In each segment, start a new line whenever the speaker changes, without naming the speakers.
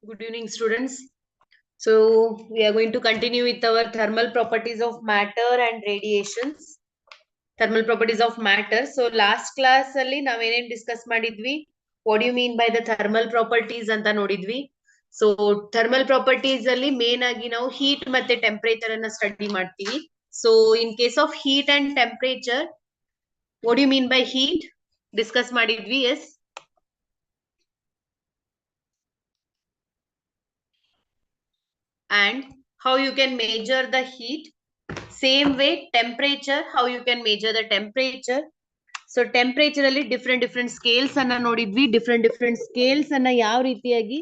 Good evening, students. So we are going to continue with our thermal properties of matter and radiations. Thermal properties of matter. So last class alli naವೇನೇನ್ discuss ಮಾಡಿದ್ವಿ? What do you mean by the thermal properties ಅಂತ ನೋಡಿದ್ವಿ. So thermal properties ಅಲ್ಲಿ main ಆಗಿ ನಾವು heat ಮತ್ತೆ temperature ಅನ್ನ study ಮಾಡ್ತೀವಿ. So in case of heat and temperature, what do you mean by heat? Discuss ಮಾಡಿದ್ವಿ, yes. And how you can measure the heat. Same way temperature, how you can measure the temperature. So temperature ಅಲ್ಲಿ different scales ಅನ್ನ ನೋಡಿದ್ವಿ. different scales ಅನ್ನ ಯಾವ ರೀತಿಯಾಗಿ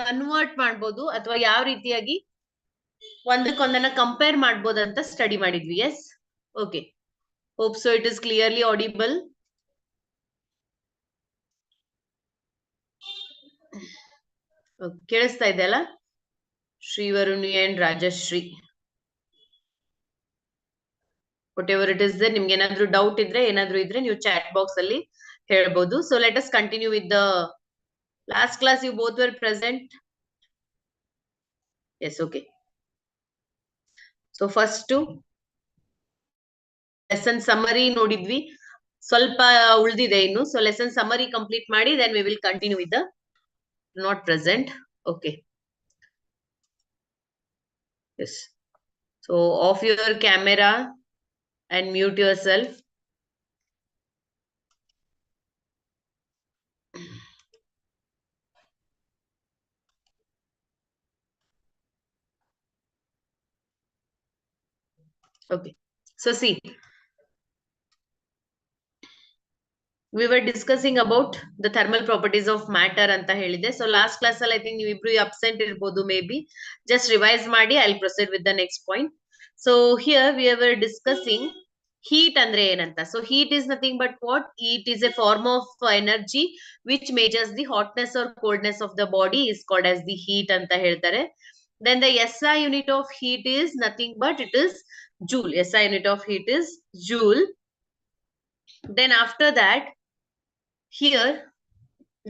convert ಮಾಡ್ಬೋದು ಅಥವಾ ಯಾವ ರೀತಿಯಾಗಿ ಒಂದಕ್ಕೊಂದನ್ನ ಕಂಪೇರ್ ಮಾಡ್ಬೋದು ಅಂತ ಸ್ಟಡಿ ಮಾಡಿದ್ವಿ. Yes, okay. Hope so it is clearly audible. ಕೇಳಿಸ್ತಾ ಇದೆ ಅಲ್ಲ Shreevaruni and Rajashree? whatever it is there, ನಿಮ್ಗೆ ಏನಾದ್ರೂ ಡೌಟ್ ಇದ್ರೆ ಏನಾದ್ರೂ ಇದ್ರೆ ನೀವು ಚಾಟ್ ಬಾಕ್ಸ್ ಅಲ್ಲಿ ಹೇಳ್ಬೋದು. So let us continue with the last class. You both were present? Yes, okay. So first lesson summary ನೋಡಿದ್ವಿ, ಸ್ವಲ್ಪ ಉಳಿದಿದೆ ಇನ್ನು. ಸೊ ಲೆಸನ್ ಸಮ್ಮರಿ ಕಂಪ್ಲೀಟ್ ಮಾಡಿ then we will continue with the not present. Okay, yes. So off your camera and mute yourself. Okay, so see, we were discussing about the thermal properties of matter anta helide. So last class I think you ibru absent irbodu, maybe just revise ಮಾಡಿ. I'll proceed with the next point. So here we were discussing heat andre enanta. So heat is nothing but what? It is a form of energy which measures the hotness or coldness of the body, is called as the heat anta ಹೇಳ್ತಾರೆ. Then the SI unit of heat is nothing but it is joule. SI unit of heat is joule. Then after that, here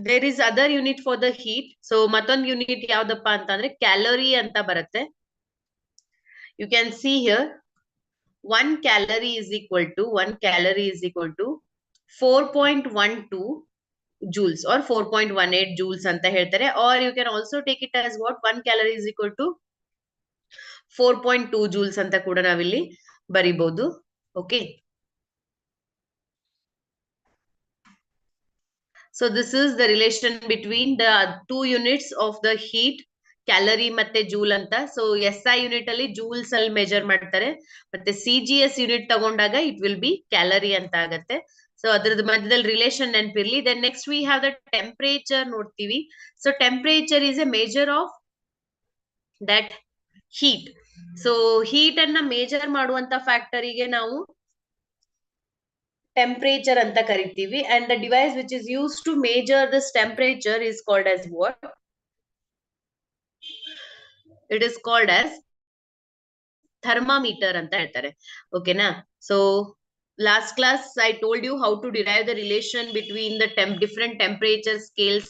there is other unit for the heat. So matond unit yavudappa antandre calorie anta barutte. You can see here 1 calorie is equal to 4.12 joules or 4.18 joules anta ಹೇಳ್ತಾರೆ. Or you can also take it as what? 1 calorie is equal to 4.2 joules anta ಕೂಡ ನಾವಿಲ್ಲಿ ಬರಿಬಹುದು. Okay. So this is the relation between the two units of the heat, calorie ಮತ್ತೆ joule ಅಂತ. So SI unit ಅಲ್ಲಿ joules ಅಲ್ಲಿ measure ಮಾಡ್ತಾರೆ, ಮತ್ತೆ CGS unit ತಗೊಂಡಾಗ it will be calorie ಅಂತ ಆಗತ್ತೆ. So ಅದರದ ಮಧ್ಯದಲ್ಲಿ relation ನೆನಪಿರ್ಲಿ. Then next we have the temperature ನೋಡ್ತೀವಿ. So temperature is a measure of that heat. So heat ಅನ್ನ measure ಮಾಡುವಂತ factor ಗೆ ನಾವು temperature anta ಕರಿತೀವಿ. And the device which is used to measure this temperature is called as what? It is called as thermometer anta ಹೇಳ್ತಾರೆ. Okay na? So last class I told you how to derive the relation between the different temperature scales.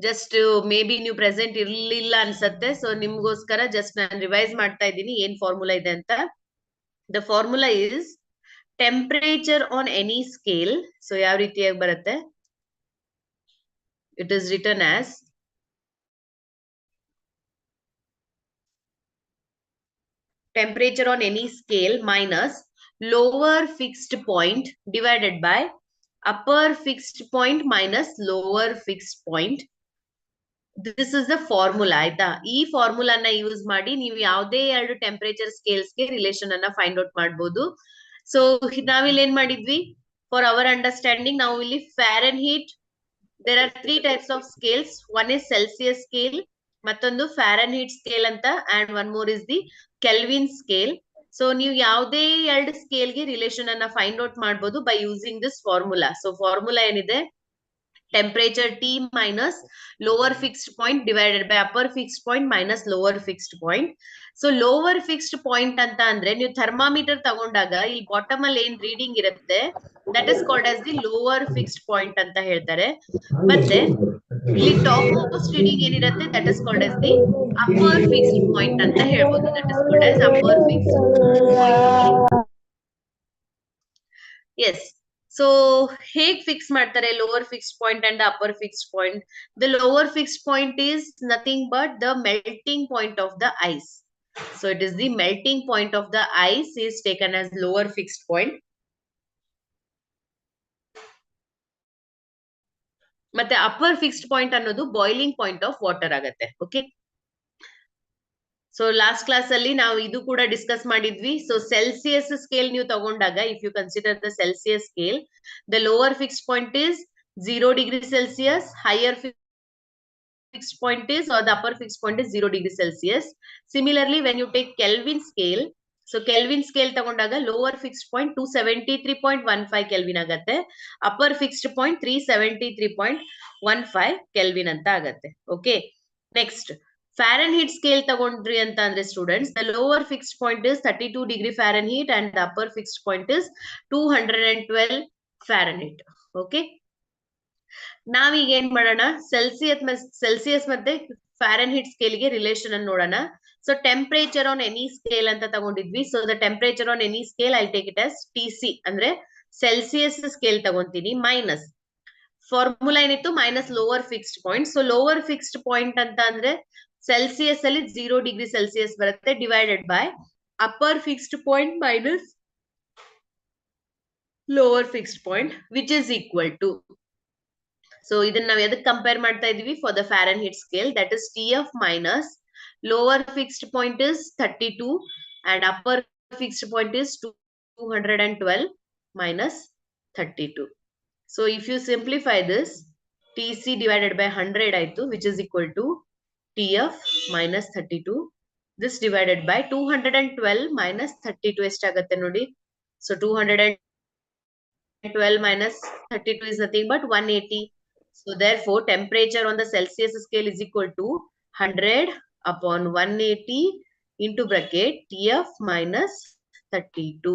Just maybe ನೀವು present ಇರ್ಲಿಲ್ಲ ಅನ್ಸತ್ತೆ. So ನಿಮ್ಗೋಸ್ಕರ just ನಾನು revise ಮಾಡ್ತಾ ಇದ್ದೀನಿ ಏನ್ formula ಇದೆ ಅಂತ. The formula is temperature on any scale. So ಯಾವ ರೀತಿಯಾಗಿ ಬರುತ್ತೆ? It is written as temperature on any scale minus lower fixed point divided by upper fixed point minus lower fixed point. This is the formula. ಆಯ್ತಾ? ಈ formula ನ use ಮಾಡಿ ನೀವು ಯಾವುದೇ ಎರಡು ಟೆಂಪರೇಚರ್ ಸ್ಕೇಲ್ಸ್ ಗೆ ರಿಲೇಷನ್ ಅನ್ನ ಫೈಂಡ್ ಔಟ್ ಮಾಡಬಹುದು. ಸೊ ನಾವಿಲ್ಲಿ ಏನ್ ಮಾಡಿದ್ವಿ? ಫಾರ್ ಅವರ್ ಅಂಡರ್ಸ್ಟ್ಯಾಂಡಿಂಗ್ ನಾವು ಇಲ್ಲಿ Fahrenheit, there are 3 types of scales. One is Celsius scale, ಮತ್ತೊಂದು ಫ್ಯಾರನ್ಹೀಟ್ ಸ್ಕೇಲ್ ಅಂತ, and one more is the Kelvin scale. So ನೀವು ಯಾವುದೇ ಎರಡು ಸ್ಕೇಲ್ ಗೆ ರಿಲೇಷನ್ ಅನ್ನ ಫೈಂಡ್ ಔಟ್ ಮಾಡಬಹುದು by using this formula. So formula ಏನಿದೆ? Temperature T minus lower fixed point divided by upper fixed point minus lower fixed point. So lower fixed point ಅಂತ ಅಂದ್ರೆ ನೀವು ಥರ್ಮಾಮೀಟರ್ ತಗೊಂಡಾಗ ಇಲ್ಲಿ ಬಾಟಮ್ ಅಲ್ಲಿ ಏನ್ ರೀಡಿಂಗ್ ಇರುತ್ತೆ, that is called as the lower fixed point ಅಂತ ಹೇಳ್ತಾರೆ. ಮತ್ತೆ ಇಲ್ಲಿ ಟಾಪ್ ಮೋಸ್ಟ್ ರೀಡಿಂಗ್ ಏನಿರುತ್ತೆ that is called as the upper fixed point ಅಂತ ಹೇಳ್ಬೋದು. That is called as upper fixed point. Yes. So ಹೇಗ್ ಫಿಕ್ಸ್ ಮಾಡ್ತಾರೆ lower fixed point and upper fixed point? The lower fixed point is nothing but the melting point of the ice. So it is the melting point of the ice is taken as lower fixed point. ಮತ್ತೆ upper fixed point ಅನ್ನೋದು boiling point of water ಆಗುತ್ತೆ. Okay, so last class ಅಲ್ಲಿ ನಾವು ಇದು ಕೂಡ discuss ಮಾಡಿದ್ವಿ. So Celsius scale ನೀವು ತಗೊಂಡಾಗ if you consider the Celsius scale, the lower fixed point is 0 degree Celsius, higher fixed point is or the upper fixed point is 0 degree Celsius. Similarly, when you take Kelvin scale, so Kelvin scale tagondaga lower fixed point 273.15 Kelvin agate, upper fixed point 373.15 Kelvin anta agate. Okay, next Fahrenheit scale tagondri anta andre students, the lower fixed point is 32 degree Fahrenheit and the upper fixed point is 212 Fahrenheit. Okay, ನಾವೀಗ ಏನ್ ಮಾಡೋಣ, Celsius ಮತ್ತೆ Fahrenheit scale ಗೆ relation ಅನ್ನು ನೋಡೋಣ. So temperature on any scale ಅಂತ ತಗೊಂಡಿದ್ವಿ. So the temperature on any scale I take it as TC, ಅಂದ್ರೆ ಸೆಲ್ಸಿಯಸ್ ಸ್ಕೇಲ್ ತಗೊಂತೀನಿ, ಮೈನಸ್ ಫಾರ್ಮುಲಾ ಏನಿತ್ತು minus lower fixed point. So lower fixed point ಅಂತ ಅಂದ್ರೆ ಸೆಲ್ಸಿಯಸ್ ಅಲ್ಲಿ 0 degree Celsius ಬರುತ್ತೆ, divided by upper fixed point minus lower fixed point which is equal to. So ಇದನ್ನ ನಾವು ಎದಕ್ಕೆ ಕಂಪೇರ್ ಮಾಡ್ತಾ ಇದೀವಿ? For the Fahrenheit scale, that is TF minus lower fixed point is 32 and upper fixed point is 212 minus 32. So if you simplify this, TC divided by 100 ಆಯ್ತು, which is equal to TF minus 32. This divided by 212 minus 32 ಎಷ್ಟಾಗತ್ತೆ ನೋಡಿ. So 212 minus 32 is nothing but 180. So therefore temperature on the Celsius scale is equal to 100 upon 180 into bracket TF minus 32.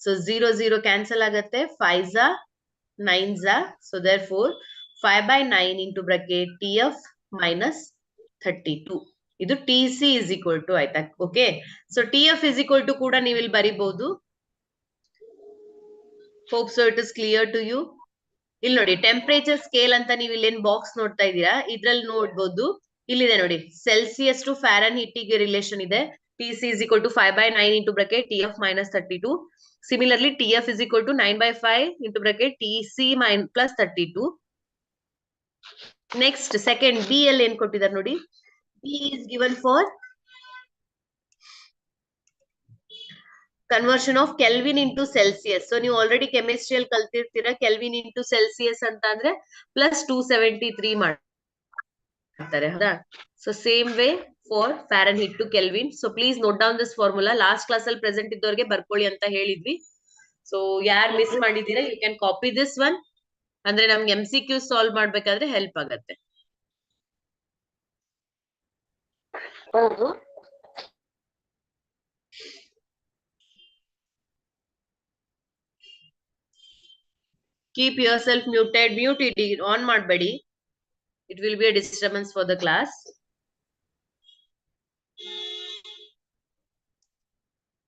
So 0 0 cancel agate, 5s are 9s are. So therefore 5 by 9 into bracket TF minus 32. Idu TC is equal to aita. Okay, so TF is equal to kuda ನೀವು ಇಲ್ಲಿ ಬರಿಬಹುದು. Hope so it is clear to you. ಇಲ್ಲಿ ನೋಡಿ temperature scale ಅಂತ ನೀವು ಇಲ್ಲೇನ್ box ನೋಡ್ತಾ ಇದ್ದೀರಾ, ಇದ್ರಲ್ಲಿ ನೋಡ್ಬೋದು, ಇಲ್ಲಿದೆ ನೋಡಿ ಸೆಲ್ಸಿಯಸ್ ಟು ಫ್ಯಾರನ್ಹೀಟ್ ಗೆ ರಿಲೇಷನ್ ಇದೆ. TC is equal to 5 by 9 into bracket TF minus 32. Similarly, TF is equal to 9 by 5 into bracket TC plus 32. Next, second B ಅಲ್ಲಿ ಏನ್ ಕೊಟ್ಟಿದ್ದಾರೆ ನೋಡಿ, B is given for conversion of Kelvin into Celsius. So ನೀವು already ಕೆಮಿಸ್ಟ್ರಿಯಲ್ಲಿ ಕಲ್ತಿರ್ತೀರಾ, Kelvin into Celsius ಅಂತ ಅಂದ್ರೆ plus 273 ಮಾಡ್ತಾರೆ, ಹೌದಾ? So same way for Fahrenheit to Kelvin. So please note down this formula. Last class ಅಲ್ಲಿ ಪ್ರೆಸೆಂಟ್ ಇದ್ದವ್ರಿಗೆ ಬರ್ಕೊಳ್ಳಿ ಅಂತ ಹೇಳಿದ್ವಿ. ಸೊ ಯಾರು ಮಿಸ್ ಮಾಡಿದೀರಾ, you can copy this one, ಅಂದ್ರೆ ನಮ್ಗೆ MCQ ಸಾಲ್ವ್ ಮಾಡ್ಬೇಕಾದ್ರೆ ಹೆಲ್ಪ್ ಆಗತ್ತೆ. Keep yourself muted. Mute it, on ಮಾಡಬೇಡಿ. It will be a disturbance for the class.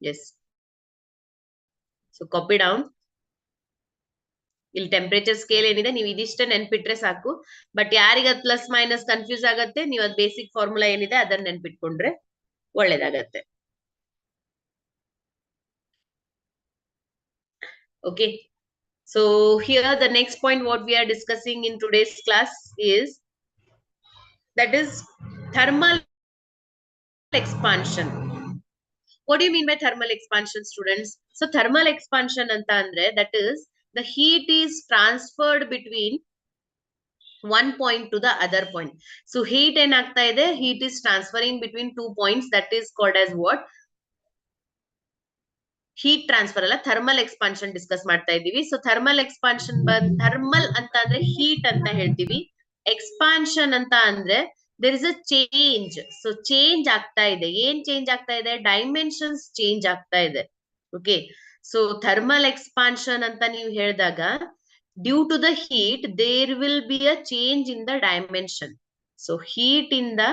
Yes. So copy down. ಇಲ್ಲಿ ಟೆಂಪರೇಚರ್ ಸ್ಕೇಲ್ ಏನಿದೆ ನೀವು ಇದಿಷ್ಟ ನೆನ್ಪಿಟ್ರೆ ಸಾಕು. ಬಟ್ ಯಾರಿಗ ಪ್ಲಸ್ ಮೈನಸ್ ಕನ್ಫ್ಯೂಸ್ ಆಗತ್ತೆ, ನೀವು ಅದ್ ಬೇಸಿಕ್ ಫಾರ್ಮುಲಾ ಏನಿದೆ ಅದನ್ನ ನೆನ್ಪಿಟ್ಕೊಂಡ್ರೆ ಒಳ್ಳೇದಾಗತ್ತೆ. Okay. So here the next point what we are discussing in today's class is, that is thermal expansion. What do you mean by thermal expansion, students? So thermal expansion anta andre, that is the heat is transferred between one point to the other point. So heat en agta ide, heat is transferring between 2 points, that is called as what? Heat transfer alla, thermal expansion discuss ಮಾಡ್ತಾ ಇದೀವಿ. So thermal expansion thermal ಅಂತ ಅಂದ್ರೆ heat ಅಂತ ಹೇಳ್ತೀವಿ, expansion ಅಂತ ಅಂದ್ರೆ there is a change. So change ಆಗ್ತಾ ಇದೆ. ಏನ್ change ಆಗ್ತಾ ಇದೆ? Dimensions change ಆಗ್ತಾ ಇದೆ. Okay, so thermal expansion ಅಂತ ನೀವು ಹೇಳಿದಾಗ due to the heat, there will be a change in the dimension. So heat in the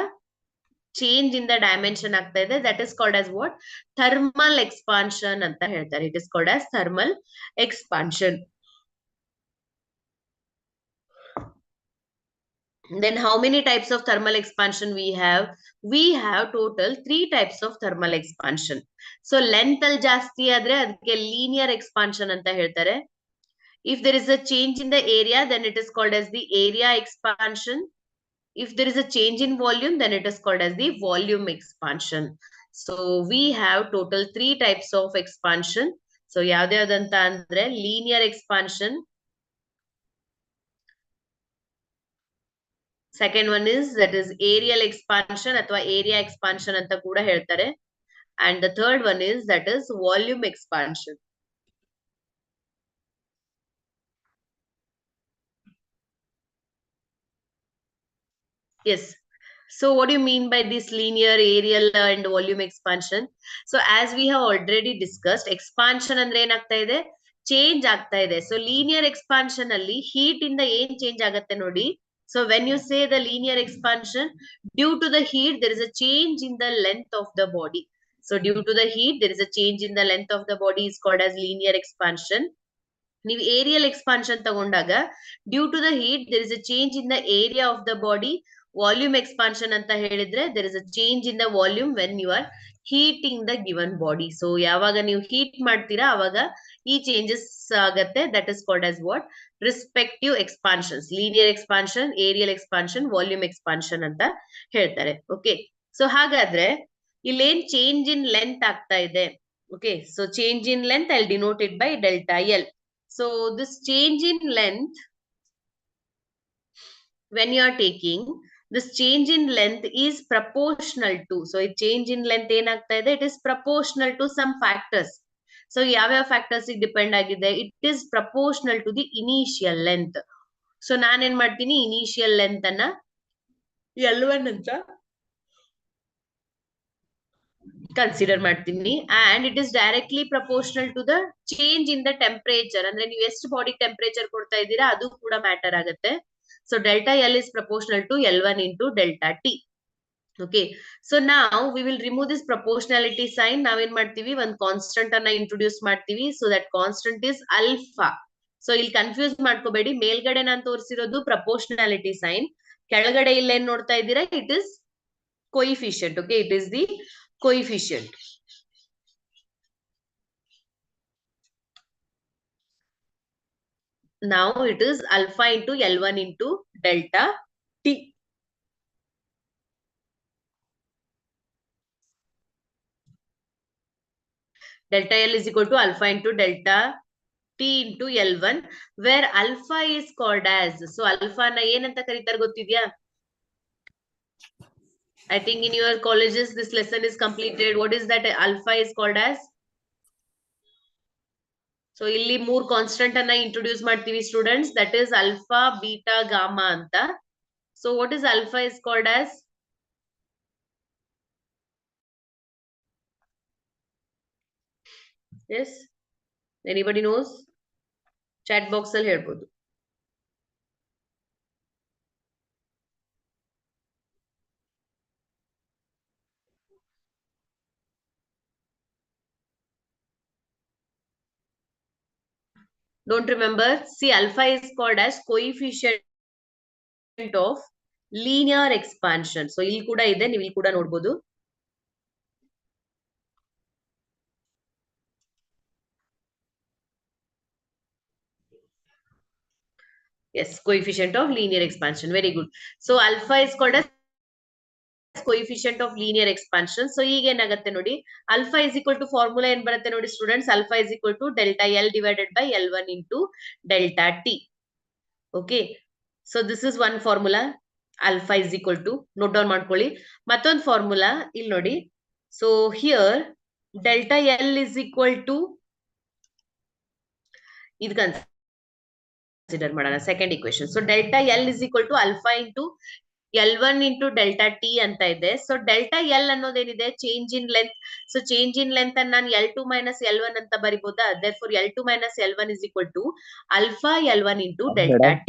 change in the dimension ಆಗ್ತಾ ಇದೆ. That is called as what? Thermal expansion ಅಂತ ಹೇಳ್ತಾರೆ. It is called as thermal expansion. Then how many types of thermal expansion we have? We have total 3 types of thermal expansion. So length al ಜಾಸ್ತಿ ಆದ್ರೆ ಅದಕ್ಕೆ linear expansion ಅಂತ ಹೇಳ್ತಾರೆ. If there is a change in the area, then it is called as the area expansion. If there is a change in volume, then it is called as the volume expansion. So we have total 3 types of expansion. So ಯಾವ್ದ್ಯಾವ್ದಂತ ಅಂದ್ರೆ linear expansion. Second one is that is aerial expansion ಅಥವಾ area expansion ಅಂತ ಕೂಡ ಹೇಳ್ತಾರೆ. And the third one is that is volume expansion. Yes. So what do you mean by this linear, aerial and volume expansion? So as we have already discussed, expansion ಅಂದ್ರೆ ಏನಾಗ್ತಾ ಇದೆ? Change ಆಗ್ತಾ ಇದೆ. So linear expansion ಅಲ್ಲಿ heat ಇಂದ ಏನ್ change ಆಗತ್ತೆ ನೋಡಿ. So when you say the linear expansion, due to the heat, there is a change in the length of the body. So due to the heat, there is a change in the length of the body is called as linear expansion. ನೀವು aerial expansion ತಗೊಂಡಾಗ due to the heat there is a change in the area of the body. Volume expansion ಅಂತ ಹೇಳಿದ್ರೆ there is a change in the volume when you are heating the given body. So ಯಾವಾಗ ನೀವು heat ಮಾಡ್ತೀರಾ ಅವಾಗ ಈ changes ಆಗತ್ತೆ. That is called as what? Respective expansions. Linear expansion, aerial expansion, volume expansion ಅಂತ ಹೇಳ್ತಾರೆ. ಓಕೆ, ಸೊ ಹಾಗಾದ್ರೆ ಇಲ್ಲೇನ್ ಚೇಂಜ್ ಇನ್ ಲೆಂತ್ ಆಗ್ತಾ ಇದೆ. Okay, so change in length I denote it by delta L. So this change in length, when you are taking this change in length is proportional to, so a change in length ಏನಾಗ್ತಾ ಇದೆ, it is proportional to some factors. So ಯಾವ್ಯಾವ factors depend ಆಗಿದೆ? It is proportional to the initial length. So ನಾನೇನ್ ಮಾಡ್ತೀನಿ, initial length ಅನ್ನ L1 ಅಂತ consider ಮಾಡ್ತೀನಿ. And it is directly proportional to the change in the temperature. ಅಂದ್ರೆ ನೀವು ಎಷ್ಟು ಬಾಡಿ ಟೆಂಪರೇಚರ್ ಕೊಡ್ತಾ ಇದ್ದೀರಾ ಅದು ಕೂಡ ಮ್ಯಾಟರ್ ಆಗುತ್ತೆ. So delta L is proportional to L1 into delta T. Okay, so ನಾವು we will remove this proportionality sign. ನಾವೇನ್ ಮಾಡ್ತೀವಿ, ಒಂದು ಕಾನ್ಸ್ಟೆಂಟ್ ಅನ್ನ ಇಂಟ್ರೊಡ್ಯೂಸ್ ಮಾಡ್ತೀವಿ. So that constant is alpha. So ಇಲ್ಲಿ ಕನ್ಫ್ಯೂಸ್ ಮಾಡ್ಕೋಬೇಡಿ, ಮೇಲ್ಗಡೆ ನಾನು ತೋರಿಸಿರೋದು ಪ್ರಪೋರ್ಷನಾಲಿಟಿ ಸೈನ್, ಕೆಳಗಡೆ ಇಲ್ಲಿ ಏನ್ ನೋಡ್ತಾ ಇದ್ದೀರಾ, it is coefficient. Okay, it is the coefficient. Now it is alpha into L1 into delta T. Delta L is equal to alpha into delta T into L1, where alpha is called as, so alpha na ಏನಂತ ಕರೀತಾರೆ ಗೊತ್ತಿದ್ಯಾ? I think in your colleges this lesson is completed. What is that alpha is called as? So ಇಲ್ಲಿ 3 constant ಅನ್ನ introduce ಮಾಡ್ತೀವಿ students. That is alpha, beta, gamma ಅಂತ. So what is alpha is called as? Yes, anybody knows? Chat box ಅಲ್ಲಿ ಹೇಳ್ಬೋದು. Don't remember? See, alpha is called as coefficient of linear expansion. So ಇಲ್ಲಿ ಕೂಡ ಇದೆ, ನೀವು ಇಲ್ಲಿ ಕೂಡ ನೋಡಬಹುದು. Yes, coefficient of linear expansion. Very good. So alpha is called as coefficient of linear expansion. So ಈಗ ಏನಾಗುತ್ತೆ ನೋಡಿ, alpha is equal to formula ಏನ್ ಬರುತ್ತೆ ನೋಡಿ students, alpha is equal to delta L divided by L1 into delta T. Okay, so this is one formula. Alpha is equal to, note down ಮಾಡ್ಕೊಳ್ಳಿ. ಮತ್ತೊಂದು formula ಇಲ್ಲಿ ನೋಡಿ. So here delta L is equal to, ಇದು consider ಮಾಡೋಣ second equation. So delta L is equal to alpha into L1 into delta t ಅಂತ ಇದೆ. So delta L ಅನ್ನೋದೇನಿದೆ change in length. So change in length ಅನ್ನು ನಾನು L2 minus L1 ಅಂತ ಬರಿಬಹುದಾ? therefore L2 minus L1 is equal to alpha L1 into delta t.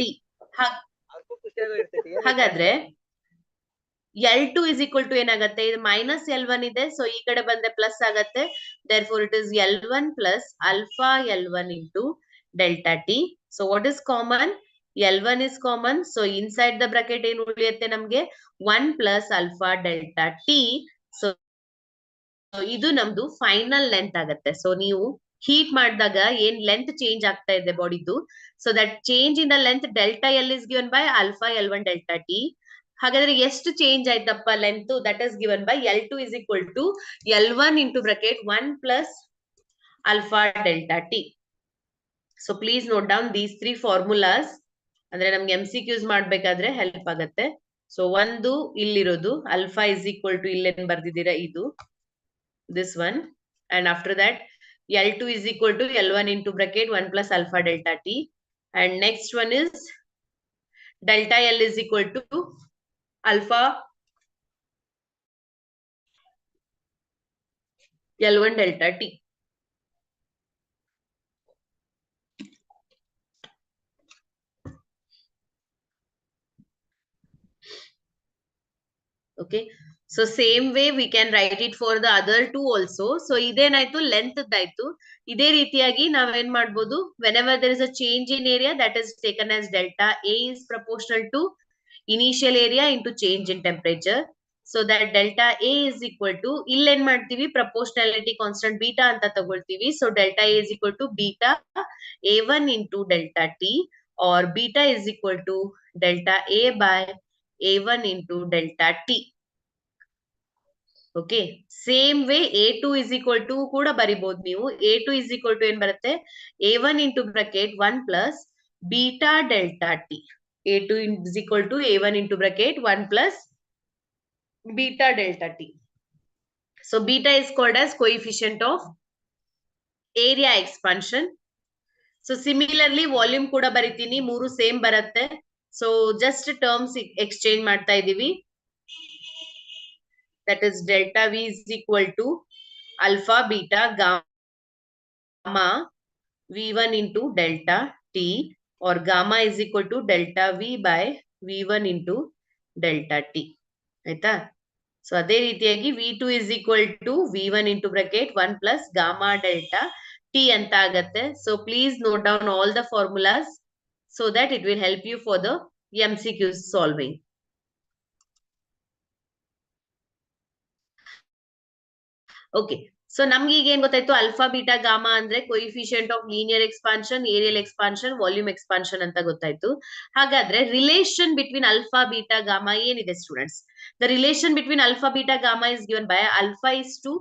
ಹಾಗಾದ್ರೆ L2 is equal to ಏನಾಗುತ್ತೆ? ಇದು minus L1 ಇದೆ, so ಈ ಕಡೆ ಬಂದ್ರೆ ಪ್ಲಸ್ ಆಗತ್ತೆ. therefore it is L1 plus alpha L1 into delta t. so what is common? L1 is common, so inside the bracket ಏನು ಉಳಿಯುತ್ತೆ ನಮ್ಗೆ? 1 plus alpha delta t. so ಇದು ನಮ್ದು ಫೈನಲ್ ಲೆಂತ್ ಆಗತ್ತೆ. ಸೊ ನೀವು ಹೀಟ್ ಮಾಡಿದಾಗ ಏನ್ ಲೆಂತ್ ಚೇಂಜ್ ಆಗ್ತಾ ಇದೆ ಬಾಡಿದು, so that change in the length delta L is given by alpha L1 delta t. ಹಾಗಾದ್ರೆ ಎಷ್ಟು ಚೇಂಜ್ ಆಯ್ತಪ್ಪ length? That is given by L2 is equal to L1 into bracket 1 plus alpha delta t. So please note down these 3 formulas. ಅಂದ್ರೆ ನಮ್ಗೆ MCQs ಮಾಡ್ಬೇಕಾದ್ರೆ help ಆಗತ್ತೆ. So ಒಂದು ಇಲ್ಲಿರೋದು alpha is equal to ಇಲ್ಲೇನ್ ಬರ್ದಿದ್ದೀರಾ ಇದು, this one, and after that L2 is equal to L1 into bracket 1 plus alpha delta t, and next one is delta L is equal to alpha L1 delta t. Okay, so same way we can write it for the other two also. so ಇದೇನಾಯ್ತು length ಆಯ್ತು. ಇದೇ ರೀತಿಯಾಗಿ ನಾವೇನ್ ಮಾಡ್ಬೋದು, whenever there is a change in area, that is taken as delta A is proportional to initial area into change in temperature. so that delta A is equal to, ಇಲ್ಲಿ ಏನ್ ಮಾಡ್ತೀವಿ, proportionality constant beta ಅಂತ ತಗೊಳ್ತೀವಿ. so delta A is equal to beta A1 into delta T, or beta is equal to delta A by A1 into delta T. Okay, same way A2 is equal to ಕೂಡ ಬರಿಬಹುದು ನೀವು. A2 is equal to ಏನ್ ಬರುತ್ತೆ? A1 into bracket 1 plus beta delta T. A2 is equal to A1 into bracket 1 plus beta delta T. So beta is called as coefficient of area expansion. So similarly volume ಕೂಡ ಬರಿತೀನಿ, ಮೂರು same ಬರುತ್ತೆ. So just terms exchange ಮಾಡ್ತಾ ಇದೀವಿ. that is delta V is equal to alpha beta gamma V1 into delta T, or gamma is equal to delta V by V1 into delta T. ಆಯ್ತಾ? So ಅದೇ ರೀತಿಯಾಗಿ V2 is equal to V1 into bracket 1 plus gamma delta T ಅಂತ ಆಗತ್ತೆ. So please note down all the formulas so that it will help you for the MCQ solving. Okay, so ನಮ್ಗೆ ಈಗ ಏನ್ ಗೊತ್ತಾಯ್ತು? Alpha beta gamma ಅಂದ್ರೆ coefficient of linear expansion, aerial expansion, volume expansion ಅಂತ ಗೊತ್ತಾಯ್ತು. ಹಾಗಾದ್ರೆ relation between alpha beta gamma ಏನಿದೆ students? The relation between alpha beta gamma is given by alpha is to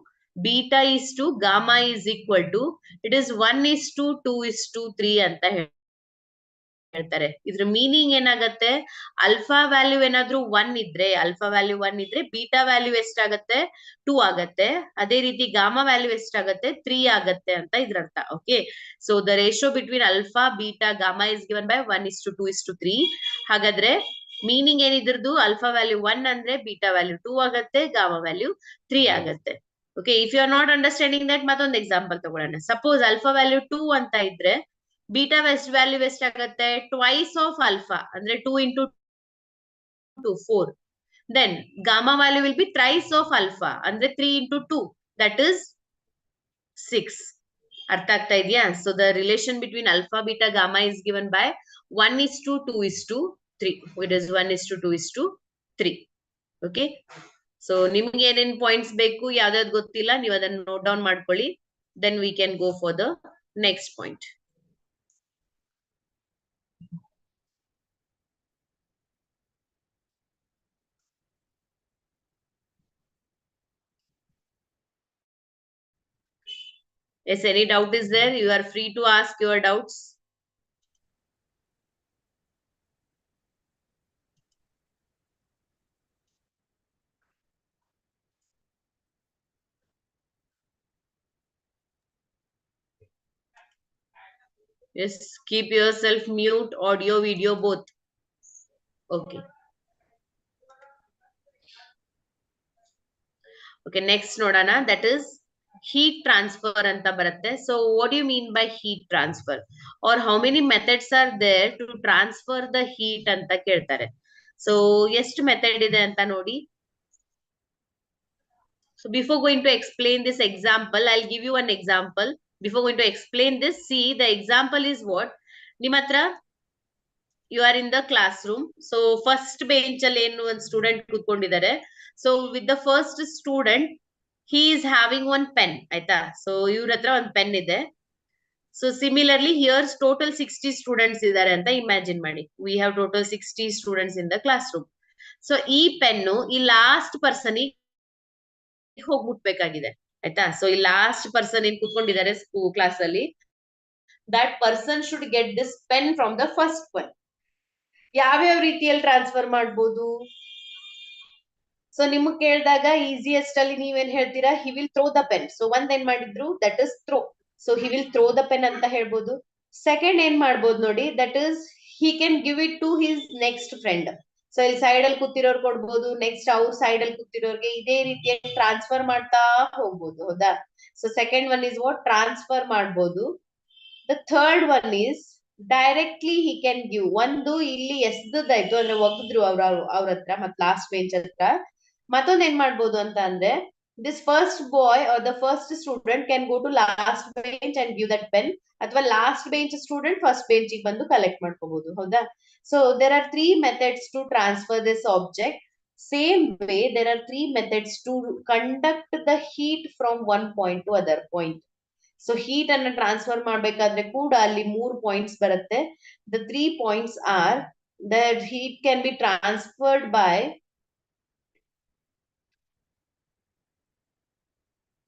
beta is to gamma is equal to, it is 1:2:3 ಅಂತ ಹೇಳ್ತಾರೆ. ಇದ್ರ meaning ಏನಾಗತ್ತೆ? Alpha value ಏನಾದ್ರೂ 1 ಇದ್ರೆ, ಅಲ್ಫಾ ವ್ಯಾಲ್ಯೂ 1 ಇದ್ರೆ beta value ಎಷ್ಟಾಗತ್ತೆ? 2 ಆಗತ್ತೆ. ಅದೇ ರೀತಿ ಗಾಮಾ ವ್ಯಾಲ್ಯೂ ಎಷ್ಟಾಗತ್ತೆ? 3 ಆಗತ್ತೆ ಅಂತ ಇದ್ರ ಅರ್ಥ. Okay, so the ratio between alpha beta gamma is given by 1:2:3. ಹಾಗಾದ್ರೆ ಮೀನಿಂಗ್ ಏನಿದ್ರದ್ದು? ಅಲ್ಫಾ ವ್ಯಾಲ್ಯೂ 1 ಅಂದ್ರೆ ಬೀಟಾ ವ್ಯಾಲ್ಯೂ 2 ಆಗತ್ತೆ, ಗಾಮಾ ವ್ಯಾಲ್ಯೂ 3 ಆಗತ್ತೆ. Okay, if you are not understanding that, ಮತ್ತೊಂದು ಎಕ್ಸಾಂಪಲ್ ತಗೊಳ್ಳೋಣ. ಸಪೋಸ್ ಅಲ್ಫಾ ವ್ಯಾಲ್ಯೂ 2 ಅಂತ ಇದ್ರೆ ಬೀಟಾ ವ್ಯಾಲ್ಯೂ ಎಷ್ಟಾಗತ್ತೆ? Twice of alpha ಅಂದ್ರೆ 2 into 2 4. then gamma value will be thrice of alpha ಅಂದ್ರೆ 3 into 2, that is 6. ಅರ್ಥ ಆಗ್ತಾ ಇದೆಯಾ? So the relation between alpha beta gamma is given by 1:2:3. It is 1:2:3. Okay, so ನಿಮ್ಗೆ ಏನೇನ್ points ಬೇಕು, ಯಾವ್ದಾವ್ದು ಗೊತ್ತಿಲ್ಲ, ನೀವು ಅದನ್ನ ನೋಟ್ ಡೌನ್ ಮಾಡ್ಕೊಳ್ಳಿ. Then we can go for the next point. Yes, any doubt is there? You are free to ask your doubts. Yes, keep yourself mute, audio, video, both. Okay. Okay, next ನೋಡೋಣ. That is heat transfer ಅಂತ ಬರುತ್ತೆ. So what do you mean by heat transfer? Or how many methods are there to transfer the heat ಅಂತ ಕೇಳ್ತಾರೆ. So ಎಷ್ಟು method ಇದೆ ಅಂತ ನೋಡಿ. So before going to explain this example, I'll give you an example. Before going to explain this, see the example is what? ನಿಮ್ಮ ಹತ್ರ you are in the classroom. So first bench ಅಲ್ಲಿ ಏನು ಒಂದು student ಕೂತ್ಕೊಂಡಿದ್ದಾರೆ. So with the first student, he is having one pen. ಆಯ್ತಾ? So ಇವ್ರ ಹತ್ರ ಒಂದು pen ಇದೆ. So similarly here total 60 students ಇದ್ದಾರೆ ಅಂತ imagine ಮಾಡಿ. We have total 60 students in the classroom. So ಈ ಪೆನ್ನು ಈ ಲಾಸ್ಟ್ ಪರ್ಸನ್ ಹೋಗಿ ಮುಟ್ಬೇಕಾಗಿದೆ. ಆಯ್ತಾ? So ಈ ಲಾಸ್ಟ್ ಪರ್ಸನ್ ಏನ್ ಕೂತ್ಕೊಂಡಿದ್ದಾರೆ ಕ್ಲಾಸ್ ಅಲ್ಲಿ, that person should get this pen from the first one. ಯಾವ್ಯಾವ ರೀತಿಯಲ್ಲಿ ಟ್ರಾನ್ಸ್ಫರ್ ಮಾಡ್ಬೋದು? ಸೊ ನಿಮ್ಗೆ ಕೇಳಿದಾಗ ಈಸಿಯೆಸ್ಟ್ ಅಲ್ಲಿ ನೀವೇನ್ ಹೇಳ್ತೀರಾ? He will throw the pen. So ಒಂದ್ ಏನ್ ಮಾಡಿದ್ರು, that is throw. So he will throw the pen ಅಂತ ಹೇಳ್ಬೋದು. ಸೆಕೆಂಡ್ ಏನ್ ಮಾಡ್ಬೋದು ನೋಡಿ, that is he can give it to his next friend. So ಇಲ್ಲಿ ಸೈಡ್ ಅಲ್ಲಿ ಕೂತಿರೋರ್ ಕೊಡ್ಬೋದು, ನೆಕ್ಸ್ಟ್ ಅವ್ರ ಸೈಡ್ ಅಲ್ಲಿ ಕೂತಿರೋರ್ಗೆ ಇದೇ ರೀತಿಯಾಗಿ ಟ್ರಾನ್ಸ್ಫರ್ ಮಾಡ್ತಾ ಹೋಗ್ಬೋದು. ಹೌದಾ? So second one is what? Transfer ಮಾಡ್ಬೋದು. The third one is directly he can give. ಒಂದು ಇಲ್ಲಿ ಎಸ್ದಾಯ್ತು ಅಂದ್ರೆ ಒಗ್ದ್ರು ಅವ್ರ ಹತ್ರ ಮತ್ ಲಾಸ್ಟ್ ಬೆಂಚ್ ಹತ್ರ. ಮತ್ತೊಂದ್ ಏನ್ ಮಾಡ್ಬೋದು ಅಂತ ಅಂದ್ರೆ, this first boy or the first student can go to last bench and give that pen, ಅಥವಾ last bench student first bench ಬಂದು ಕಲೆಕ್ಟ್ ಮಾಡ್ಕೋಬಹುದು. ಹೌದಾ? So there are 3 methods to transfer this object. Same way there are 3 methods to conduct the heat from one point to other point. So heat ಅನ್ನ transfer ಮಾಡ್ಬೇಕಾದ್ರೆ ಕೂಡ ಅಲ್ಲಿ 3 points ಬರುತ್ತೆ. The 3 points are that heat can be transferred by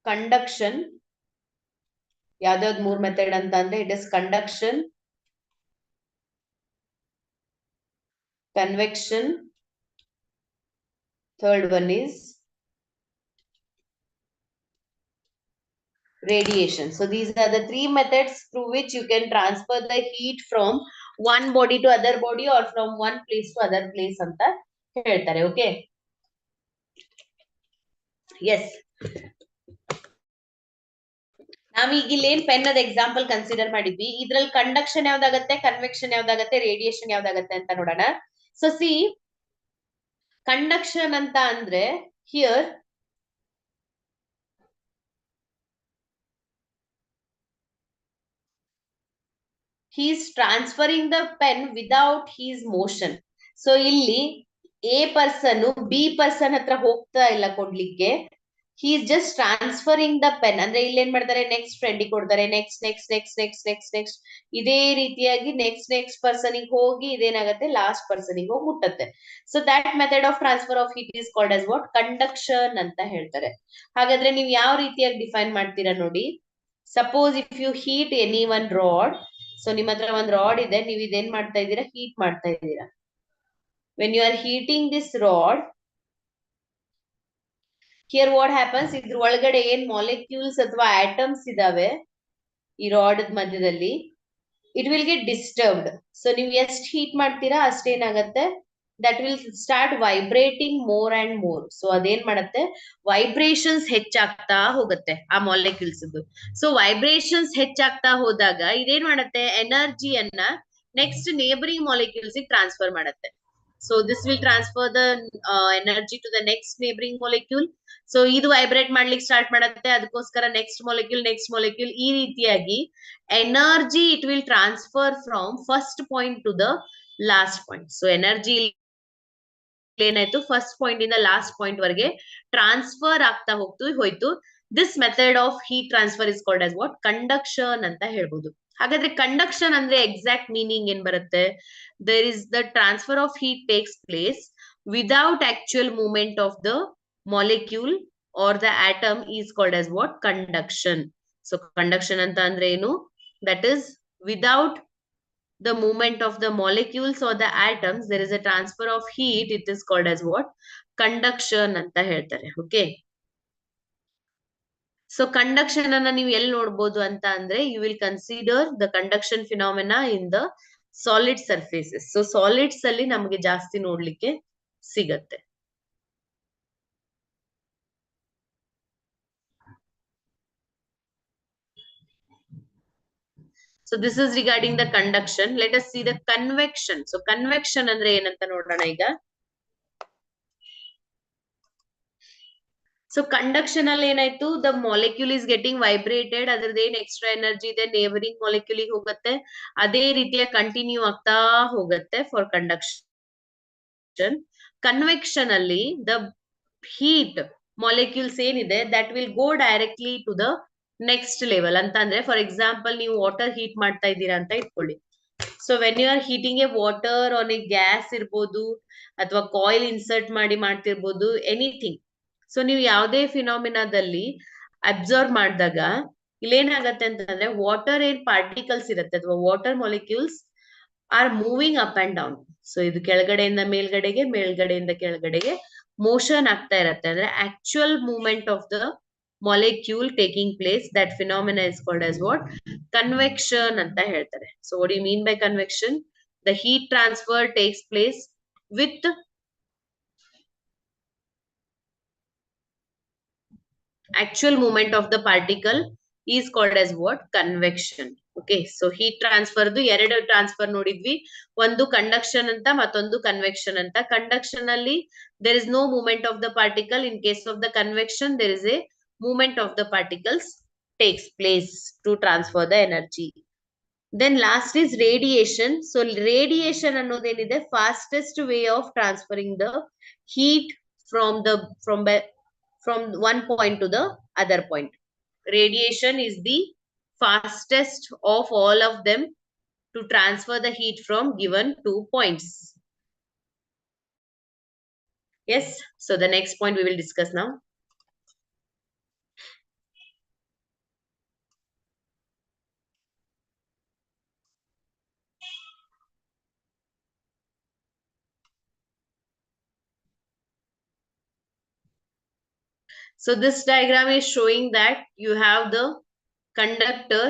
conduction. ಯಾವ್ದಾವ್ದು 3 method ಅಂತ ಅಂದ್ರೆ, it is conduction, convection, third one is radiation. So these are the 3 methods through which you can transfer the heat from one body to other body or from one place to other place ಅಂತ ಹೇಳ್ತಾರೆ. Okay? Yes. ನಾವೀಗ ಇಲ್ಲಿ ಏನ್ pen ಅದ example consider ಮಾಡಿದ್ವಿ. ಇದ್ರಲ್ಲಿ conduction ಯಾವ್ದಾಗತ್ತೆ, convection ಯಾವ್ದಾಗತ್ತೆ, radiation ಯಾವ್ದಾಗತ್ತೆ ಅಂತ ನೋಡೋಣ. ಸೊ ಸಿ, ಕಂಡಕ್ಷನ್ ಅಂತ ಅಂದ್ರೆ here he is transferring the pen without his motion. So ಇಲ್ಲಿ ಎ ಪರ್ಸನ್ ಬಿ ಪರ್ಸನ್ ಹತ್ರ ಹೋಗ್ತಾ ಇಲ್ಲ ಕೊಡ್ಲಿಕ್ಕೆ. he is just transferring the pen. ಅಂದ್ರೆ ಇಲ್ಲಿ ಏನ್ ಮಾಡ್ತಾರೆ, ನೆಕ್ಸ್ಟ್ ಫ್ರೆಂಡ್ ಕೊಡ್ತಾರೆ, next next next next next next ಇದೇ ರೀತಿಯಾಗಿ ನೆಕ್ಸ್ಟ್ ನೆಕ್ಸ್ಟ್ ಪರ್ಸನ್ ಹೋಗಿ ಇದೇನಾಗತ್ತೆ, ಲಾಸ್ಟ್ ಪರ್ಸನ್ ಹೋಗಿ ಮುಟ್ಟತ್ತೆ. So that method of transfer of heat is called as what? Conduction ಅಂತ ಹೇಳ್ತಾರೆ. ಹಾಗಾದ್ರೆ ನೀವು ಯಾವ ರೀತಿಯಾಗಿ ಡಿಫೈನ್ ಮಾಡ್ತೀರಾ ನೋಡಿ. Suppose if you heat any one rod. So ನಿಮ್ಮ ಹತ್ರ ಒಂದ್ ರಾಡ್ ಇದೆ, ನೀವು ಇದೇನ್ ಮಾಡ್ತಾ ಇದ್ದೀರಾ, ಹೀಟ್ ಮಾಡ್ತಾ ಇದ್ದೀರಾ. When you are heating this rod, here what happens, ಇದ್ರ ಒಳಗಡೆ ಏನ್ ಮಾಲಿಕ್ಯೂಲ್ಸ್ ಅಥವಾ ಆಟಮ್ಸ್ ಇದಾವೆ ಈ ರಾಡ್ ಮಧ್ಯದಲ್ಲಿ, it will get disturbed. So ನೀವು ಎಷ್ಟು ಹೀಟ್ ಮಾಡ್ತೀರಾ ಅಷ್ಟೇನಾಗತ್ತೆ, that will start vibrating more and more. So ಅದೇನ್ ಮಾಡತ್ತೆ, ವೈಬ್ರೇಷನ್ಸ್ ಹೆಚ್ಚಾಗ್ತಾ ಹೋಗುತ್ತೆ ಆ ಮಾಲಿಕ್ಯೂಲ್ಸ್. ಸೊ ವೈಬ್ರೇಷನ್ಸ್ ಹೆಚ್ಚಾಗ್ತಾ ಹೋದಾಗ ಇದೇನ್ ಮಾಡತ್ತೆ, ಎನರ್ಜಿಯನ್ನ ನೆಕ್ಸ್ಟ್ ನೇಬರಿಂಗ್ ಮಾಲಿಕ್ಯೂಲ್ಸ್ ಟ್ರಾನ್ಸ್ಫರ್ ಮಾಡತ್ತೆ. So this will transfer the energy to the next neighboring molecule. So ಇದು ವೈಬ್ರೇಟ್ ಮಾಡ್ಲಿಕ್ಕೆ ಸ್ಟಾರ್ಟ್ ಮಾಡುತ್ತೆ, ಅದಕ್ಕೋಸ್ಕರ ನೆಕ್ಸ್ಟ್ ಮಾಲಿಕ್ಯೂಲ್ ಈ ರೀತಿಯಾಗಿ energy it will transfer from first point to the last point. So energy ಏನಾಯ್ತು, first point ಇಂದ last point ವರೆಗೆ transfer ಆಗ್ತಾ ಹೋಯ್ತು. This method of heat transfer is called as what? Conduction ಅಂತ ಹೇಳ್ಬೋದು. ಹಾಗಾದ್ರೆ ಕಂಡಕ್ಷನ್ ಅಂದ್ರೆ ಎಕ್ಸಾಕ್ಟ್ ಮೀನಿಂಗ್ ಏನ್ ಬರುತ್ತೆ? There is the transfer of heat takes place without actual movement of the molecule are the atom is called as what? Conduction. So conduction ಅಂತ ಅಂದ್ರೆ ಏನು? That is without the movement of the molecules or the atoms, there is a transfer of heat, it is called as what? Conduction ಅಂತ ಹೇಳ್ತಾರೆ. Okay? So conduction ಅನ್ನ ನೀವು ಎಲ್ಲಿ ನೋಡಬಹುದು ಅಂತ ಅಂದ್ರೆ, you will consider the conduction phenomena in the solid surfaces. So solids ಅಲ್ಲಿ ನಮಗೆ ಜಾಸ್ತಿ ನೋಡ್ಲಿಕ್ಕೆ ಸಿಗತ್ತೆ. So this is regarding the conduction. Let us see the convection. So convection andre ಏನಂತ ನೋಡೋಣ ಈಗ. So conduction ಅಲ್ಲಿ ಏನಾಯ್ತು, the molecule is getting vibrated, ಅದ್ರದ್ದು ಏನ್ ಎಕ್ಸ್ಟ್ರಾ ಎನರ್ಜಿ ಇದೆ ನೇಬರಿಂಗ್ ಮಾಲಿಕ್ಯೂಲ್ ಗೆ ಹೋಗುತ್ತೆ, ಅದೇ ರೀತಿಯ ಕಂಟಿನ್ಯೂ ಆಗ್ತಾ ಹೋಗುತ್ತೆ ಫಾರ್ ಕಂಡಕ್ಷನ್. ಕನ್ವೆಕ್ಷನ್ ಅಲ್ಲಿ the heat molecules ಏನಿದೆ that will go directly to the next level ಅಂತ ಅಂದ್ರೆ, ಫಾರ್ ಎಕ್ಸಾಂಪಲ್ ನೀವು ವಾಟರ್ ಹೀಟ್ ಮಾಡ್ತಾ ಇದ್ದೀರಾ ಅಂತ ಇಟ್ಕೊಳ್ಳಿ. So when you are heating a water on a gas ಇರ್ಬೋದು ಅಥವಾ ಕಾಯಿಲ್ ಇನ್ಸರ್ಟ್ ಮಾಡಿ ಮಾಡ್ತಿರ್ಬೋದು, ಎನಿಥಿಂಗ್. ಸೊ ನೀವು ಯಾವುದೇ ಫಿನಾಮಿನಾದಲ್ಲಿ ಅಬ್ಸರ್ವ್ ಮಾಡಿದಾಗ ಇಲ್ಲೇನಾಗತ್ತೆ ಅಂತಂದ್ರೆ, ವಾಟರ್ ಏನ್ ಪಾರ್ಟಿಕಲ್ಸ್ ಇರುತ್ತೆ ಅಥವಾ water molecules are moving up and down. So ಇದು ಕೆಳಗಡೆಯಿಂದ ಮೇಲ್ಗಡೆಗೆ, ಮೇಲ್ಗಡೆಯಿಂದ ಕೆಳಗಡೆಗೆ ಮೋಷನ್ ಆಗ್ತಾ ಇರತ್ತೆ. ಅಂದ್ರೆ actual movement of the molecule taking place. That phenomena is called as what? Convection anta ಹೇಳ್ತಾರೆ. So what do you mean by convection? The heat transfer takes place with actual movement of the particle is called as what? Convection. Okay, so heat transfer ದು ಎರಡು transfer ನೋಡಿದ್ವಿ, ಒಂದು conduction ಅಂತ ಮತ್ತೊಂದು convection ಅಂತ. Conduction ಅಲ್ಲಿ there is no movement of the particle. In case of the convection there is a movement of the particles takes place to transfer the energy. Then last is radiation. So radiation ಅನ್ನೋದೇನಿದೆ, fastest way of transferring the heat from one point to the other point. Radiation is the fastest of all of them to transfer the heat from given 2 points. Yes, so the next point we will discuss now. So this diagram is showing that you have the conductor